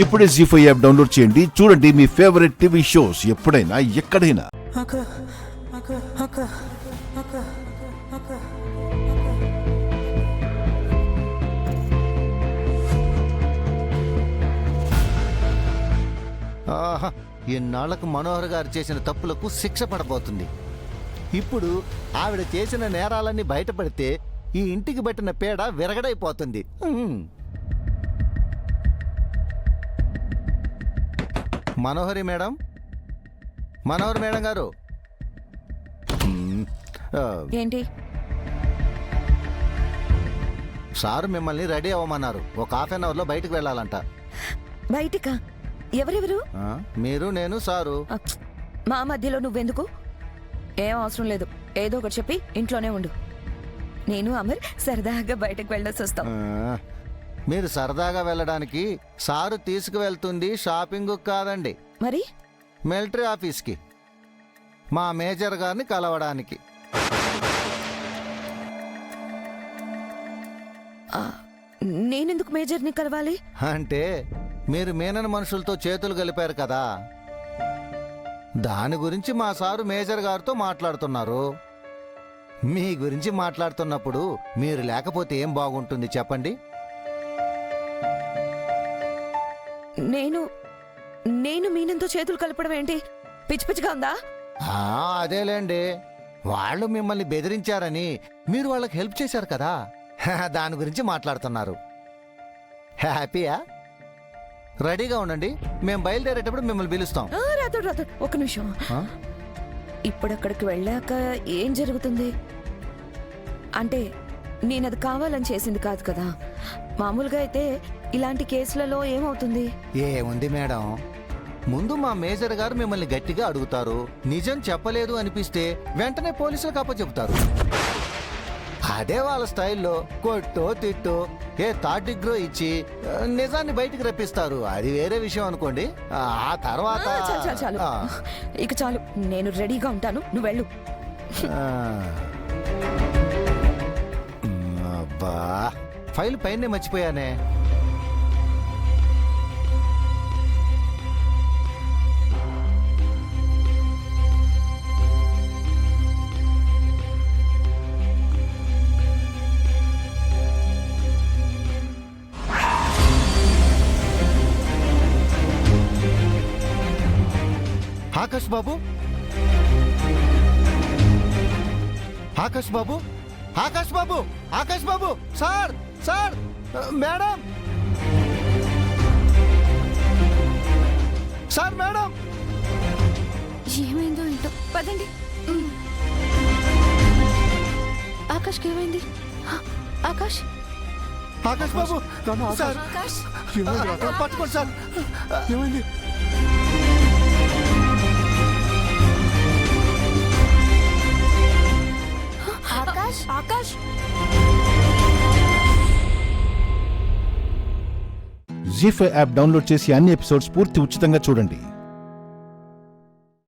ఇప్పుడే జీ5 app download చేయండి. చూడండి మీ ఫేవరెట్ టీవీ షోస్ ఎప్పుడైనా ఎక్కడైనా. ఇన్నాళ్లకు మనోహర్ గారు చేసిన తప్పులకు శిక్ష పడబోతుంది. ఇప్పుడు ఆవిడ చేసిన నేరాలన్నీ బయటపడితే ఈ ఇంటికి పట్టిన పేడ విరగడైపోతుంది. మనోహరి మేడం, మనోహర్ మేడం గారు. ఏంటి? సారు మిమ్మల్ని రెడీ అవ్వమన్నారు. ఒక హాఫ్ అన్ అవర్లో బయటకు వెళ్ళాలంట. బయటికా? ఎవరెవరు? మీరు, నేను, సారు. మా మధ్యలో నువ్వెందుకు? ఏం అవసరం లేదు. ఏదో ఒకటి చెప్పి ఇంట్లోనే ఉండు. నేను అమర్ సరదాగా బయటకు వెళ్ళొచ్చు వస్తాం. మీరు సరదాగా వెళ్ళడానికి సారు తీసుకువెళ్తుంది షాపింగ్ కాదండి, మరి మిలిటరీ ఆఫీస్కి, మా మేజర్ గారిని కలవడానికి. నేనెందుకు మేజర్ని కలవాలి? అంటే మీరు మీనని మనుషులతో చేతులు కలిపారు కదా, దాని గురించి మా సారు మేజర్ గారితో మాట్లాడుతున్నారు. మీ గురించి మాట్లాడుతున్నప్పుడు మీరు లేకపోతే ఏం బాగుంటుంది చెప్పండి? నేను మీనంతో చేతులు కలపడం ఏంటి? పిచ్చి పిచ్చిగా ఉందా? అదేలేండి, వాళ్ళు మిమ్మల్ని బెదిరించారని మీరు వాళ్ళకి హెల్ప్ చేశారు కదా, దాని గురించి మాట్లాడుతున్నారు. హ్యాపీయా? రెడీగా ఉండండి, మేము బయలుదేరేటప్పుడు మిమ్మల్ని పిలుస్తాం. రాదు, ఒక నిమిషం. ఇప్పుడు అక్కడికి వెళ్ళాక ఏం జరుగుతుంది? అంటే నేనది కావాలని చేసింది కాదు కదా. మామూలుగా అయితే ఇలాంటి కేసులలో ఏమవుతుంది? ఏముంది మేడం, ముందు మా మేజర్ గారు మిమ్మల్ని గట్టిగా అడుగుతారు. నిజం చెప్పలేదు అనిపిస్తే వెంటనే పోలీసులకు అప్పచెబుతారు. అదే వాళ్ళ స్టైల్లో కొట్టో తిట్టో ఏ థర్డ్ డిగ్రీ ఇచ్చి నిజాన్ని బయటికి రప్పిస్తారు. అది వేరే విషయం అనుకోండి. ఆ తర్వాత చాలు ఇక చాలు, నేను రెడీగా ఉంటాను, నువ్వు వెళ్ళు. అబ్బా, ఫైల్ పైనే మర్చిపోయానే. Akash babu, Akash babu, Akash babu, Akash babu, sir, sir, madam, sir, madam. ఏమైందో ఏంటో, పదండి. ఆకాష్కి ఏమైంది? ఆకాష్, ఆకాష్ బాబు, సార్, పట్టుకోండి సార్. ఏమైంది? ఆకాష్. జీ5 యాప్ డౌన్లోడ్ చేసి అన్ని ఎపిసోడ్స్ పూర్తి ఉచితంగా చూడండి.